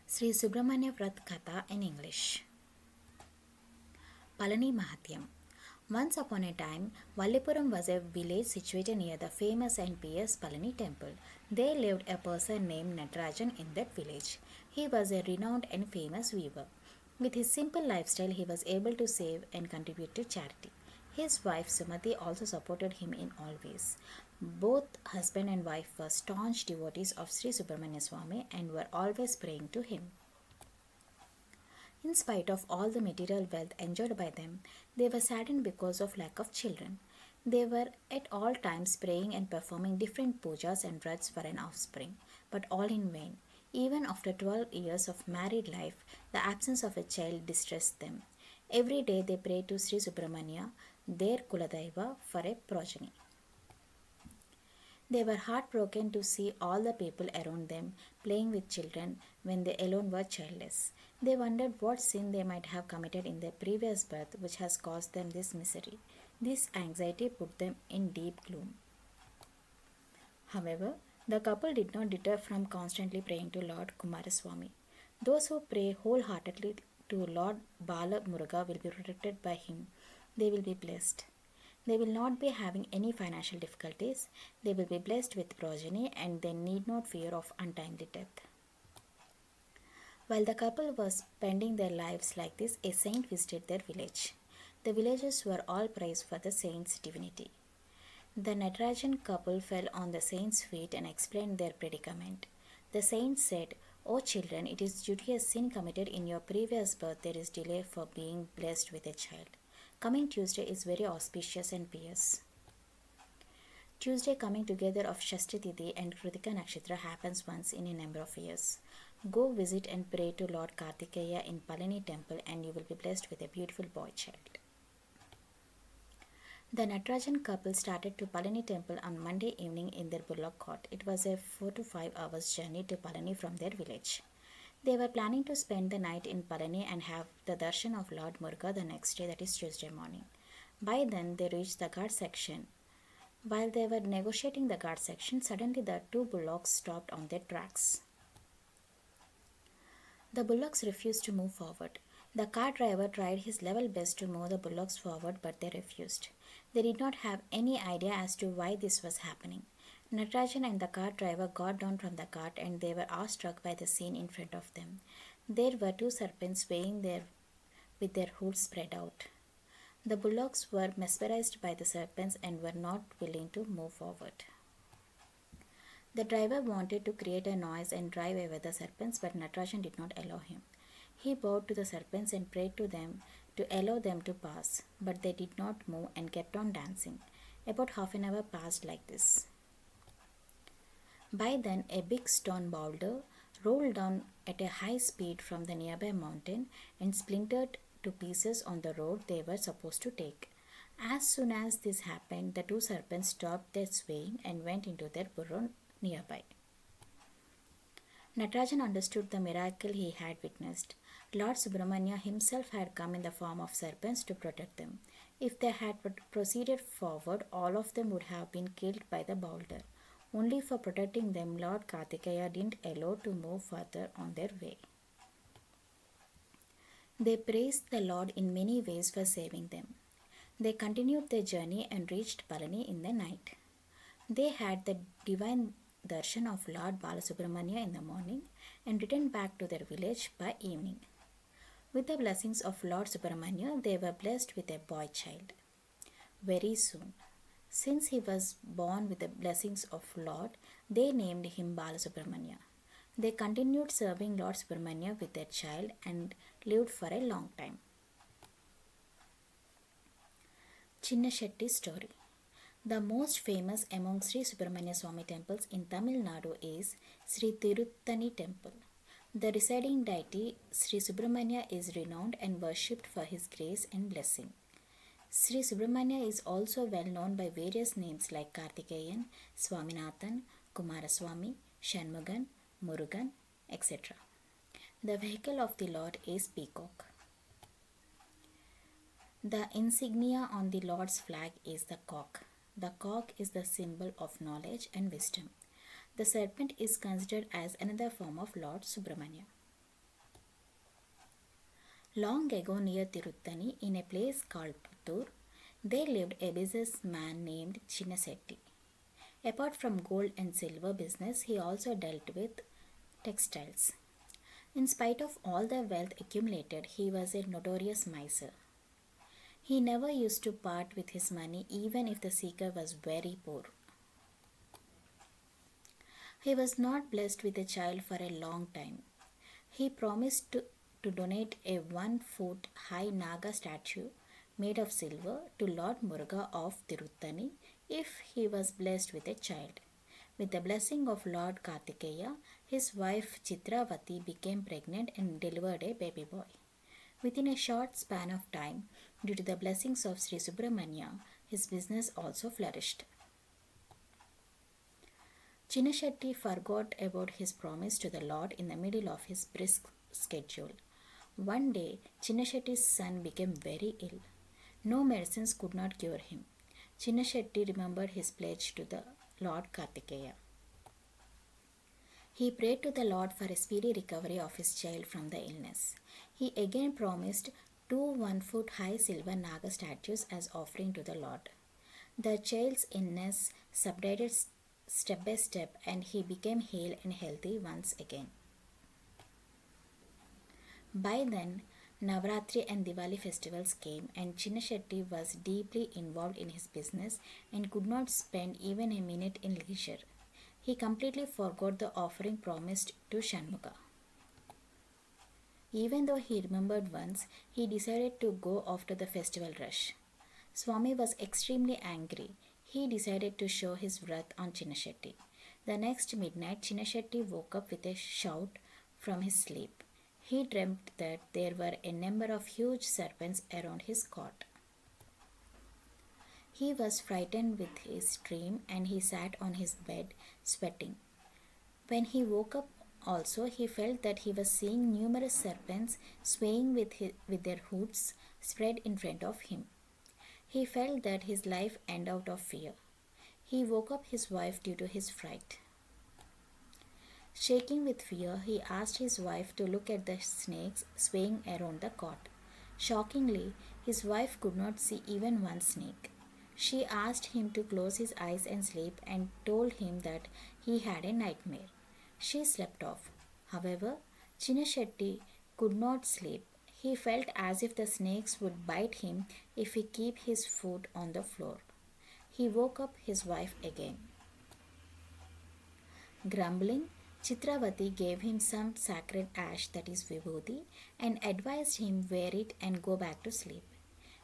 Sri Subramanya Vrat Katha in English. Palani Mahatyam. Once upon a time, Vallipuram was a village situated near the famous and pious Palani temple. There lived a person named Natarajan in that village. He was a renowned and famous weaver. With his simple lifestyle, he was able to save and contribute to charity. His wife Sumati also supported him in all ways. Both husband and wife were staunch devotees of Sri Subramanya Swamy and were always praying to him. In spite of all the material wealth enjoyed by them, they were saddened because of lack of children. They were at all times praying and performing different pujas and vrats for an offspring, but all in vain. Even after 12 years of married life, the absence of a child distressed them. Every day they prayed to Sri Subramanya, their Kuladaiva, for a progeny. They were heartbroken to see all the people around them playing with children when they alone were childless. They wondered what sin they might have committed in their previous birth which has caused them this misery. This anxiety put them in deep gloom. However, the couple did not deter from constantly praying to Lord Kumaraswamy. Those who pray wholeheartedly to Lord Bala Muruga will be protected by him. They will be blessed. They will not be having any financial difficulties. They will be blessed with progeny and they need not fear of untimely death. While the couple was spending their lives like this, a saint visited their village. The villagers were all praised for the saint's divinity. The Natarajan couple fell on the saint's feet and explained their predicament. The saint said, "O children, it is due to a sin committed in your previous birth there is delay for being blessed with a child. Coming Tuesday is very auspicious and pious." Tuesday coming together of Shasti and Krittika nakshatra happens once in a number of years. Go visit and pray to Lord Kartikeya in Palani temple and you will be blessed with a beautiful boy child. The Natarajan couple started to Palani temple on Monday evening in their bullock cart. It was a 4 to 5 hours journey to Palani from their village. They were planning to spend the night in Palani and have the darshan of Lord Muruga the next day, that is Tuesday morning. By then they reached the guard section. While they were negotiating the guard section, suddenly the two bullocks stopped on their tracks. The bullocks refused to move forward. The cart driver tried his level best to move the bullocks forward, but they refused. They did not have any idea as to why this was happening. Natarajan and the cart driver got down from the cart and they were awestruck by the scene in front of them. There were two serpents swaying there with their hooves spread out. The bullocks were mesmerized by the serpents and were not willing to move forward. The driver wanted to create a noise and drive away the serpents, but Natarajan did not allow him. He bowed to the serpents and prayed to them to allow them to pass, but they did not move and kept on dancing. About half an hour passed like this. By then, a big stone boulder rolled down at a high speed from the nearby mountain and splintered to pieces on the road they were supposed to take. As soon as this happened, the two serpents stopped their swaying and went into their burrow nearby. Natarajan understood the miracle he had witnessed. Lord Subramanya himself had come in the form of serpents to protect them. If they had proceeded forward, all of them would have been killed by the boulder. Only for protecting them, Lord Kartikeya didn't allow to move further on their way. They praised the Lord in many ways for saving them. They continued their journey and reached Palani in the night. They had the divine darshan of Lord Balasubramanya in the morning and returned back to their village by evening. With the blessings of Lord Subramanya, they were blessed with a boy child. Very soon, since he was born with the blessings of Lord, they named him Balasubramanya. They continued serving Lord Subramanya with their child and lived for a long time. Chinna Shetty story. The most famous among Sri Subramanya Swamy temples in Tamil Nadu is Sri Tiruttani temple. The residing deity Sri Subramanya is renowned and worshipped for his grace and blessing. Sri Subramanya is also well known by various names like Kartikeyan, Swaminathan, Kumaraswamy, Shanmugan, Murugan, etc. The vehicle of the Lord is peacock. The insignia on the Lord's flag is the cock. The cock is the symbol of knowledge and wisdom. The serpent is considered as another form of Lord Subramanya. Long ago near Tiruttani, in a place called Puttur, there lived a businessman named Chinnasetti. Apart from gold and silver business, he also dealt with textiles. In spite of all the wealth accumulated, he was a notorious miser. He never used to part with his money even if the seeker was very poor. He was not blessed with a child for a long time. He promised to donate a 1 foot high Naga statue made of silver to Lord Muruga of Tiruttani if he was blessed with a child. With the blessing of Lord Kartikeya, his wife Chitravati became pregnant and delivered a baby boy. Within a short span of time, due to the blessings of Sri Subramanya, his business also flourished. Chinnashetti forgot about his promise to the Lord in the middle of his brisk schedule. One day, Chinnashetti's son became very ill. No medicines could not cure him. Chinnashetti remembered his pledge to the Lord Kartikeya. He prayed to the Lord for a speedy recovery of his child from the illness. He again promised 2 1 foot high silver Naga statues as offering to the Lord. The child's illness subsided step by step and he became hale and healthy once again. By then, Navratri and Diwali festivals came and Chinnashetti was deeply involved in his business and could not spend even a minute in leisure. He completely forgot the offering promised to Shanmuga. Even though he remembered once, he decided to go after the festival rush. Swami was extremely angry. He decided to show his wrath on Chinnashetti. The next midnight, Chinnashetti woke up with a shout from his sleep. He dreamt that there were a number of huge serpents around his cot. He was frightened with his dream and he sat on his bed, sweating. When he woke up also, he felt that he was seeing numerous serpents swaying with their hoods spread in front of him. He felt that his life ended out of fear. He woke up his wife due to his fright. Shaking with fear, he asked his wife to look at the snakes swaying around the cot. Shockingly, his wife could not see even one snake. She asked him to close his eyes and sleep and told him that he had a nightmare. She slept off. However, Chinnashetti could not sleep. He felt as if the snakes would bite him if he kept his foot on the floor. He woke up his wife again. Grumbling, Chitravati gave him some sacred ash, that is vibhuti, and advised him wear it and go back to sleep.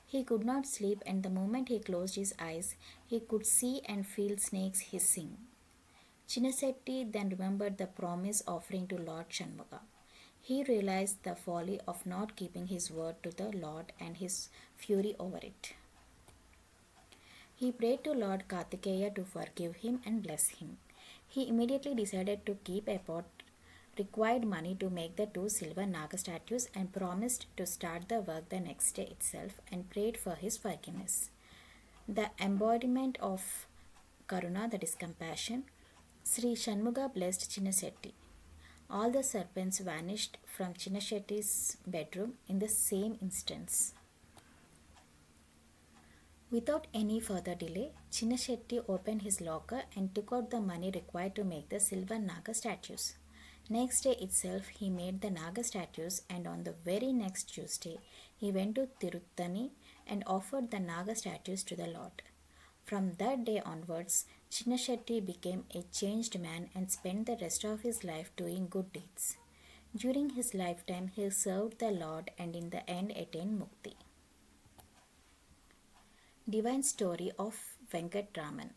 He could not sleep, and the moment he closed his eyes, he could see and feel snakes hissing. Chinnashetti then remembered the promise offering to Lord Shanmuga. He realized the folly of not keeping his word to the Lord and his fury over it. He prayed to Lord Kartikeya to forgive him and bless him. He immediately decided to keep apart required money to make the 2 silver Naga statues and promised to start the work the next day itself and prayed for his forgiveness. The embodiment of Karuna, that is compassion, Sri Shanmuga blessed Chinnashetti. All the serpents vanished from Chinnashetti's bedroom in the same instance. Without any further delay, Chinnashetti opened his locker and took out the money required to make the silver Naga statues. Next day itself, he made the Naga statues, and on the very next Tuesday, he went to Tiruttani and offered the Naga statues to the Lord. From that day onwards, Chinnashetti became a changed man and spent the rest of his life doing good deeds. During his lifetime, he served the Lord and in the end attained mukti. Divine story of Venkatraman.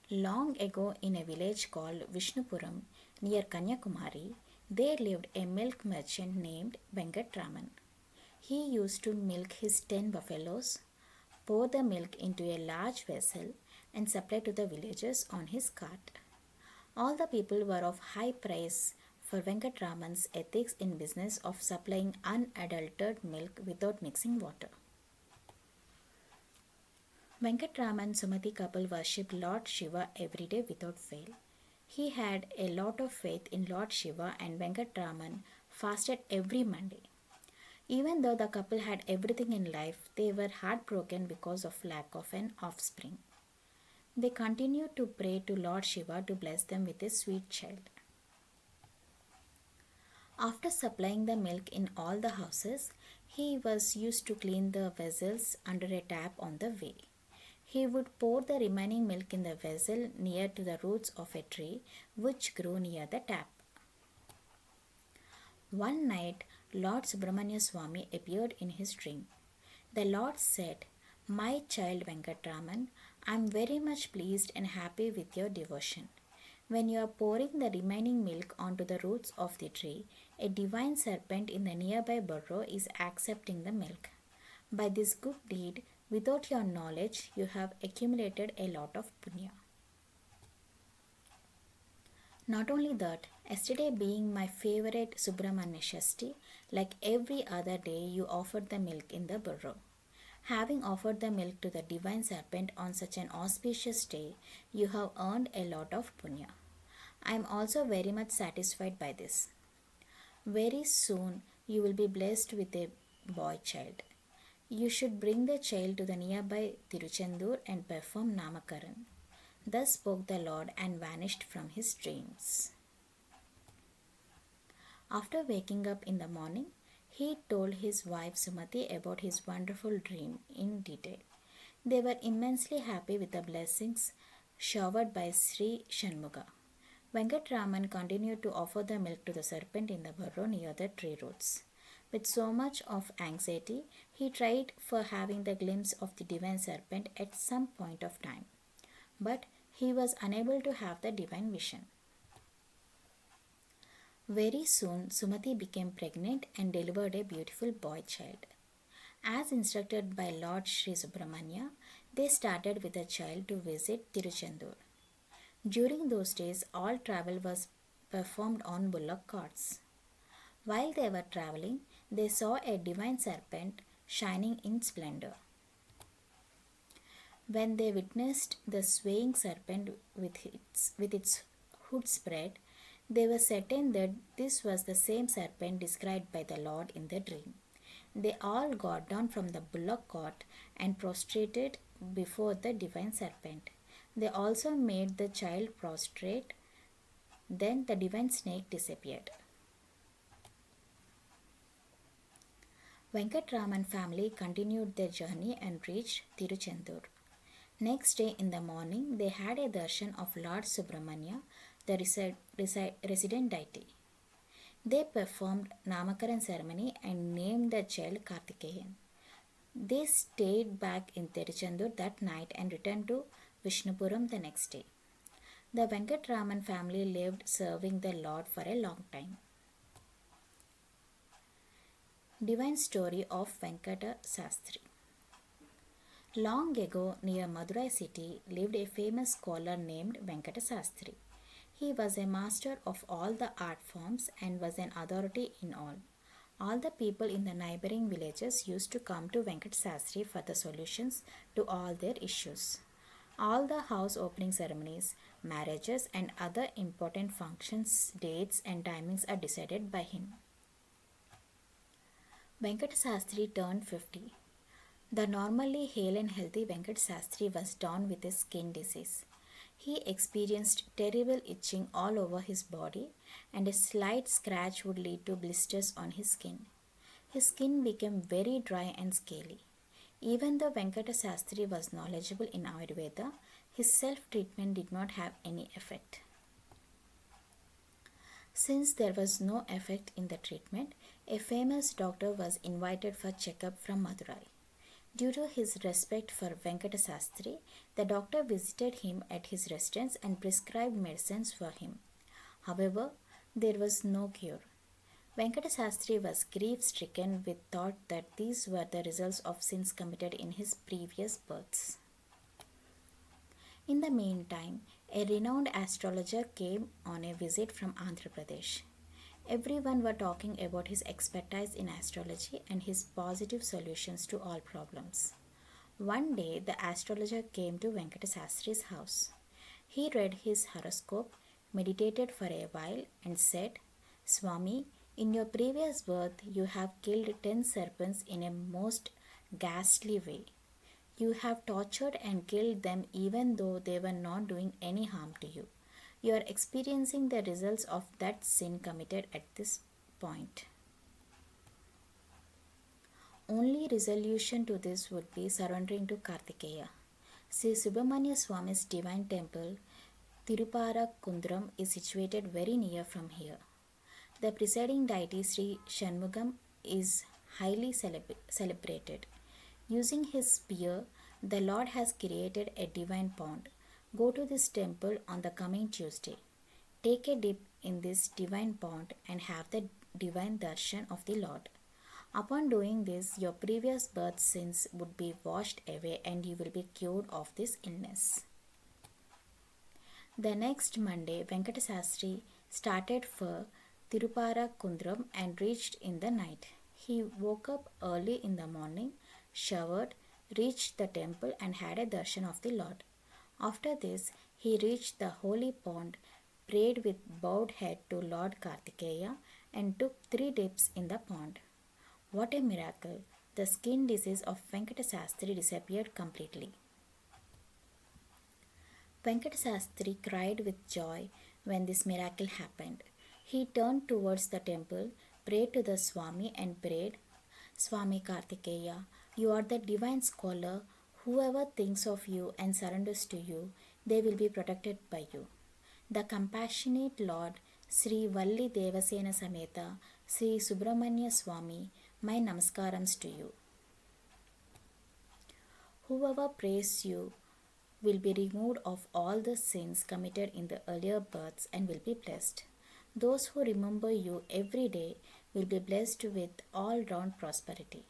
Long ago, in a village called Vishnupuram near Kanyakumari, there lived a milk merchant named Venkatraman. He used to milk his 10 buffaloes, pour the milk into a large vessel, and supply to the villagers on his cart. All the people were of high praise for Venkatraman's ethics in business of supplying unadulterated milk without mixing water. Venkatraman Sumati couple worshipped Lord Shiva every day without fail. He had a lot of faith in Lord Shiva and Venkatraman fasted every Monday. Even though the couple had everything in life, they were heartbroken because of lack of an offspring. They continued to pray to Lord Shiva to bless them with a sweet child. After supplying the milk in all the houses, he was used to clean the vessels under a tap on the way. He would pour the remaining milk in the vessel near to the roots of a tree which grew near the tap. One night, Lord Subramanya Swamy appeared in his dream. The Lord said, "My child Venkatraman, I am very much pleased and happy with your devotion. When you are pouring the remaining milk onto the roots of the tree, a divine serpent in the nearby burrow is accepting the milk. By this good deed, without your knowledge, you have accumulated a lot of punya." Not only that, yesterday being my favorite Subramanya Shasti, like every other day, you offered the milk in the burrow. Having offered the milk to the divine serpent on such an auspicious day, you have earned a lot of punya. I am also very much satisfied by this. Very soon, you will be blessed with a boy child. You should bring the child to the nearby Tiruchendur and perform Namakaran. Thus spoke the Lord and vanished from his dreams. After waking up in the morning, he told his wife Sumati about his wonderful dream in detail. They were immensely happy with the blessings showered by Sri Shanmuga. Venkatraman continued to offer the milk to the serpent in the burrow near the tree roots. With so much of anxiety, he tried for having the glimpse of the divine serpent at some point of time. But he was unable to have the divine vision. Very soon, Sumati became pregnant and delivered a beautiful boy child. As instructed by Lord Sri Subramanya, they started with the child to visit Tiruchendur. During those days, all travel was performed on bullock carts. While they were traveling, they saw a divine serpent shining in splendor. When they witnessed the swaying serpent with its hood spread, they were certain that this was the same serpent described by the Lord in the dream. They all got down from the bullock cart and prostrated before the divine serpent. They also made the child prostrate. Then the divine snake disappeared. Venkatraman family continued their journey and reached Tiruchendur. Next day in the morning, they had a darshan of Lord Subramanya, the resident deity. They performed Namakaran ceremony and named the child Kartikeyan. They stayed back in Tiruchendur that night and returned to Vishnupuram the next day. The Venkatraman family lived serving the Lord for a long time. Divine story of Venkata Sastri. Long ago, near Madurai city, lived a famous scholar named Venkata Sastri. He was a master of all the art forms and was an authority in all. All the people in the neighboring villages used to come to Venkata Sastri for the solutions to all their issues. All the house opening ceremonies, marriages, and other important functions, dates, and timings are decided by him. Venkata Sastri turned 50. The normally hale and healthy Venkat Sastri was down with a skin disease. He experienced terrible itching all over his body, and a slight scratch would lead to blisters on his skin. His skin became very dry and scaly. Even though Venkata Sastri was knowledgeable in Ayurveda, his self-treatment did not have any effect. Since there was no effect in the treatment, a famous doctor was invited for checkup from Madurai. Due to his respect for Venkata Sastri, the doctor visited him at his residence and prescribed medicines for him. However, there was no cure. Venkata Sastri was grief-stricken with thought that these were the results of sins committed in his previous births. In the meantime, a renowned astrologer came on a visit from Andhra Pradesh. Everyone were talking about his expertise in astrology and his positive solutions to all problems. One day, the astrologer came to Venkata Sastri's house. He read his horoscope, meditated for a while, and said, "Swami, In your previous birth, you have killed 10 serpents in a most ghastly way. You have tortured and killed them even though they were not doing any harm to you. You are experiencing the results of that sin committed at this point. Only resolution to this would be surrendering to Kartikeya. Sri Subramanya Swamy's divine temple, Tirupara Kundram, is situated very near from here. The presiding deity Sri Shanmugam is highly celebrated. Using his spear, the Lord has created a divine pond. Go to this temple on the coming Tuesday. Take a dip in this divine pond and have the divine darshan of the Lord. Upon doing this, your previous birth sins would be washed away and you will be cured of this illness. The next Monday, Venkatasastri started for Tirupara Kundram and reached in the night. He woke up early in the morning, showered, reached the temple and had a darshan of the Lord. After this, he reached the holy pond, prayed with bowed head to Lord Kartikeya and took 3 dips in the pond. What a miracle! The skin disease of Venkatasastri disappeared completely. Venkatasastri cried with joy when this miracle happened. He turned towards the temple, prayed to the Swami and prayed, Swami Kartikeya, you are the divine scholar. Whoever thinks of you and surrenders to you, they will be protected by you. The compassionate Lord, Sri Valli Devasena Sameta, Sri Subramanya Swamy, my namaskarams to you. Whoever prays you will be removed of all the sins committed in the earlier births and will be blessed. Those who remember you every day will be blessed with all-round prosperity.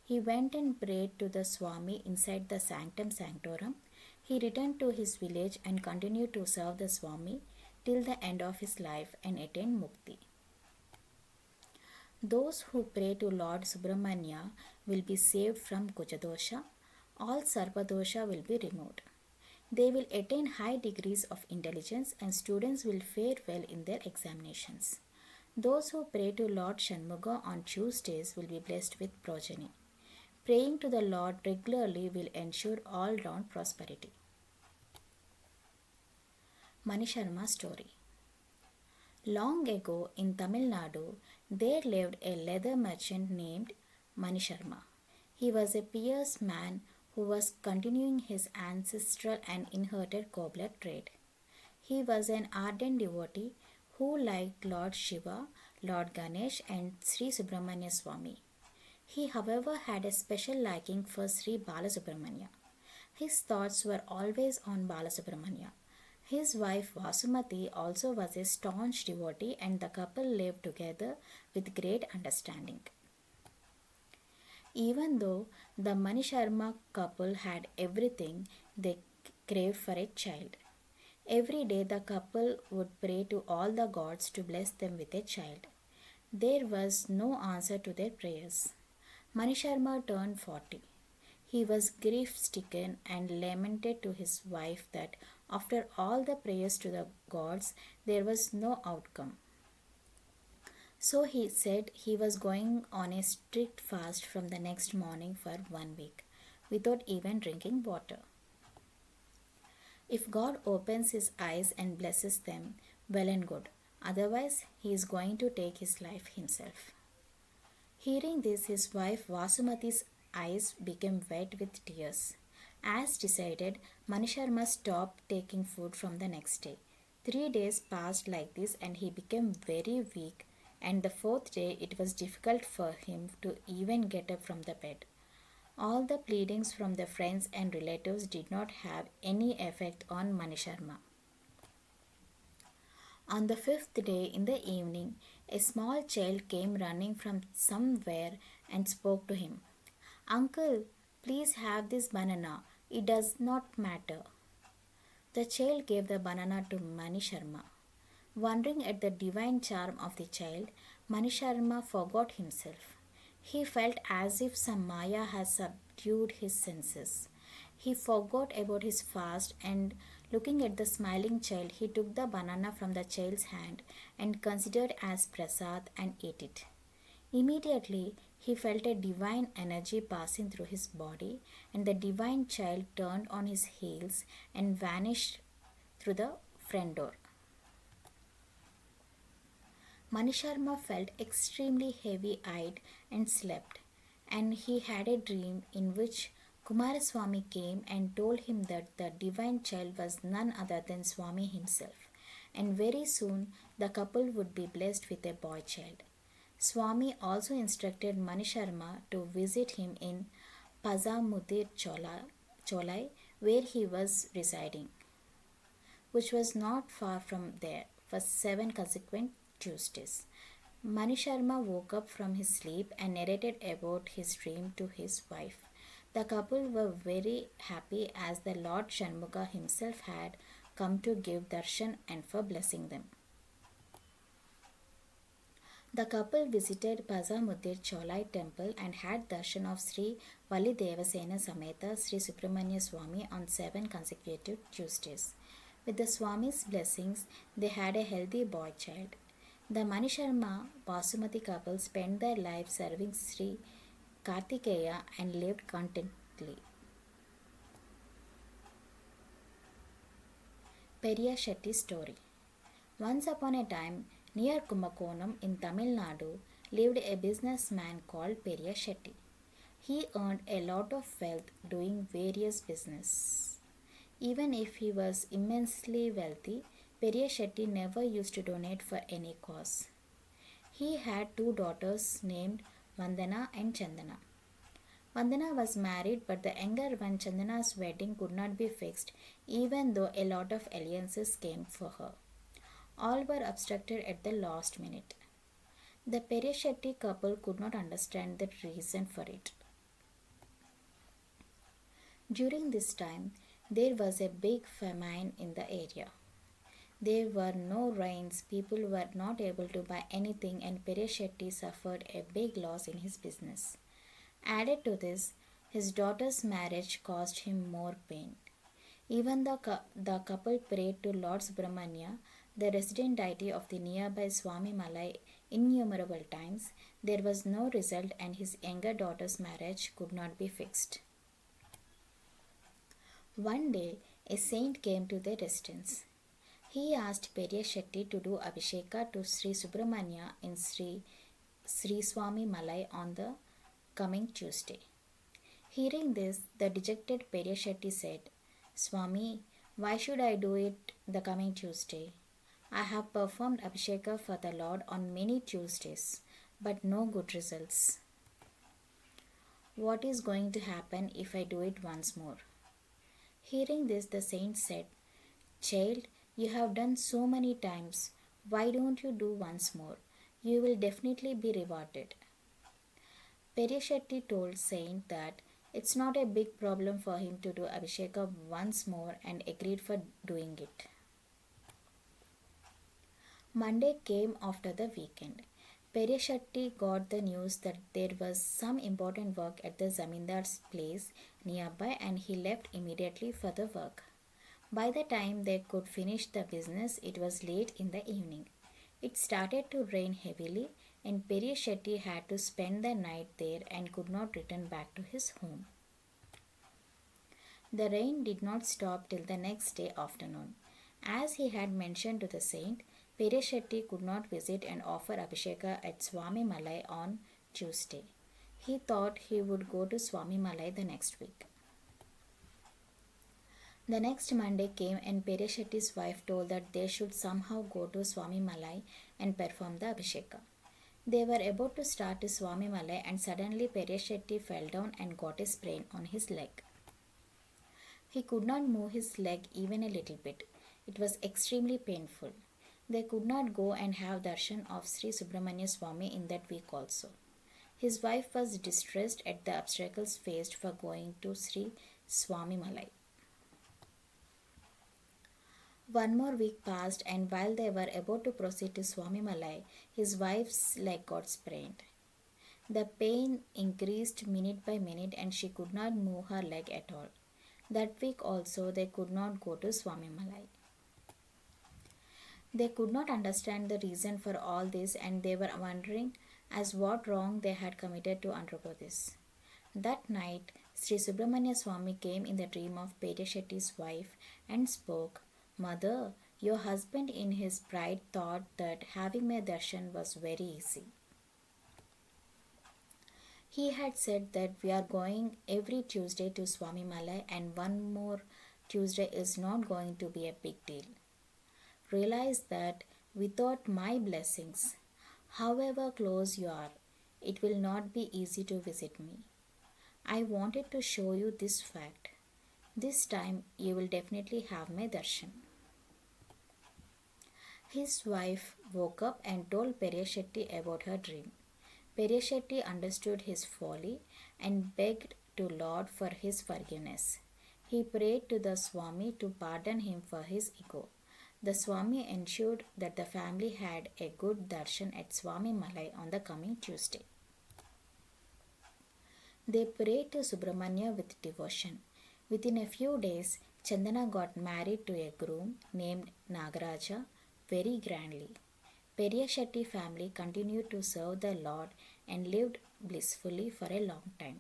He went and prayed to the Swami inside the Sanctum Sanctorum. He returned to his village and continued to serve the Swami till the end of his life and attained Mukti. Those who pray to Lord Subramanya will be saved from Kuja dosha. All Sarva dosha will be removed. They will attain high degrees of intelligence and students will fare well in their examinations. Those who pray to Lord Shanmuga on Tuesdays will be blessed with progeny. Praying to the Lord regularly will ensure all-round prosperity. Mani Sharma story. Long ago in Tamil Nadu, there lived a leather merchant named Mani Sharma. He was a pious man who was continuing his ancestral and inherited cobbler trade. He was an ardent devotee who liked Lord Shiva, Lord Ganesh and Sri Subramanya Swamy. He, however, had a special liking for Sri Balasubramanya. His thoughts were always on Balasubramanya. His wife Vasumati also was a staunch devotee and the couple lived together with great understanding. Even though the Mani Sharma couple had everything, they craved for a child. Every day the couple would pray to all the gods to bless them with a child. There was no answer to their prayers. Mani Sharma turned 40. He was grief-stricken and lamented to his wife that after all the prayers to the gods, there was no outcome. So he said he was going on a strict fast from the next morning for 1 week, without even drinking water. If God opens his eyes and blesses them, well and good. Otherwise, he is going to take his life himself. Hearing this, his wife Vasumati's eyes became wet with tears. As decided, Mani Sharma stopped taking food from the next day. 3 days passed like this and he became very weak, and the 4th day it was difficult for him to even get up from the bed. All the pleadings from the friends and relatives did not have any effect on Mani Sharma. On the 5th day in the evening, a small child came running from somewhere and spoke to him. Uncle, please have this banana. It does not matter. The child gave the banana to Mani Sharma. Wondering at the divine charm of the child, Mani Sharma forgot himself. He felt as if some Maya had subdued his senses. He forgot about his fast and Looking at the smiling child, he took the banana from the child's hand and considered as prasad and ate it. Immediately, he felt a divine energy passing through his body, and the divine child turned on his heels and vanished through the front door. Manisharma felt extremely heavy eyed and slept, and he had a dream in which Kumaraswamy came and told him that the divine child was none other than Swami himself, and very soon the couple would be blessed with a boy child. Swami also instructed Manisharma to visit him in Pazamudir Cholai, where he was residing, which was not far from there, for 7 consecutive Tuesdays. Mani Sharma woke up from his sleep and narrated about his dream to his wife. The couple were very happy as the Lord Shanmuga himself had come to give darshan and for blessing them. The couple visited Pazamudir Cholai temple and had darshan of Sri Vali Devasena Sameta Sri Subramanya Swamy on 7 consecutive Tuesdays. With the Swami's blessings, they had a healthy boy child. The Manisharma Basumati couple spent their lives serving Sri Kartikeya and lived contentedly. Periya Shetty story. Once upon a time, near Kumbakonam in Tamil Nadu, lived a businessman called Periya Shetty. He earned a lot of wealth doing various business. Even if he was immensely wealthy, Periya Shetty never used to donate for any cause. He had 2 daughters named Vandana and Chandana. Vandana was married, but the younger one, Chandana's wedding, could not be fixed, even though a lot of alliances came for her. All were obstructed at the last minute. The Periya Shetty couple could not understand the reason for it. During this time, there was a big famine in the area. There were no rains, people were not able to buy anything, and Periya Shetty suffered a big loss in his business. Added to this, his daughter's marriage caused him more pain. Even the couple prayed to Lord Subramanya, the resident deity of the nearby Swami Malai, innumerable times. There was no result, and his younger daughter's marriage could not be fixed. One day, a saint came to their residence. He asked Periya Shetty to do Abhisheka to Sri Subramanya in Sri Swami Malai on the coming Tuesday. Hearing this, the dejected Periya Shetty said, Swami, why should I do it the coming Tuesday? I have performed Abhisheka for the Lord on many Tuesdays, but no good results. What is going to happen if I do it once more? Hearing this, the saint said, Child, you have done so many times. Why don't you do once more? You will definitely be rewarded. Periya Shetty told Saint that it's not a big problem for him to do Abhisheka once more and agreed for doing it. Monday came after the weekend. Periya Shetty got the news that there was some important work at the Zamindar's place nearby, and he left immediately for the work. By the time they could finish the business, it was late in the evening. It started to rain heavily, and Periya Shetty had to spend the night there and could not return back to his home. The rain did not stop till the next day afternoon. As he had mentioned to the saint, Periya Shetty could not visit and offer Abhisheka at Swami Malai on Tuesday. He thought he would go to Swami Malai the next week. The next Monday came, and Periya Shetty's wife told that they should somehow go to Swami Malai and perform the Abhisheka. They were about to start to Swami Malai, and suddenly Periya Shetty fell down and got a sprain on his leg. He could not move his leg even a little bit. It was extremely painful. They could not go and have darshan of Sri Subramanya Swamy in that week also. His wife was distressed at the obstacles faced for going to Sri Swami Malai. One more week passed, and while they were about to proceed to Swami Malai, his wife's leg got sprained. The pain increased minute by minute, and she could not move her leg at all. That week also they could not go to Swami Malai. They could not understand the reason for all this and they were wondering as what wrong they had committed to undergo this. That night, Sri Subramanya Swamy came in the dream of Pete Shetty's wife and spoke, Mother, your husband in his pride thought that having my darshan was very easy. He had said that we are going every Tuesday to Swami Malai and one more Tuesday is not going to be a big deal. Realize that without my blessings, however close you are, it will not be easy to visit me. I wanted to show you this fact. This time you will definitely have my darshan. His wife woke up and told Shetty about her dream. Shetty understood his folly and begged to Lord for his forgiveness. He prayed to the Swami to pardon him for his ego. The Swami ensured that the family had a good darshan at Swami Malai on the coming Tuesday. They prayed to Subramanya with devotion. Within a few days, Chandana got married to a groom named Nagaraja very grandly. Shetty family continued to serve the Lord and lived blissfully for a long time.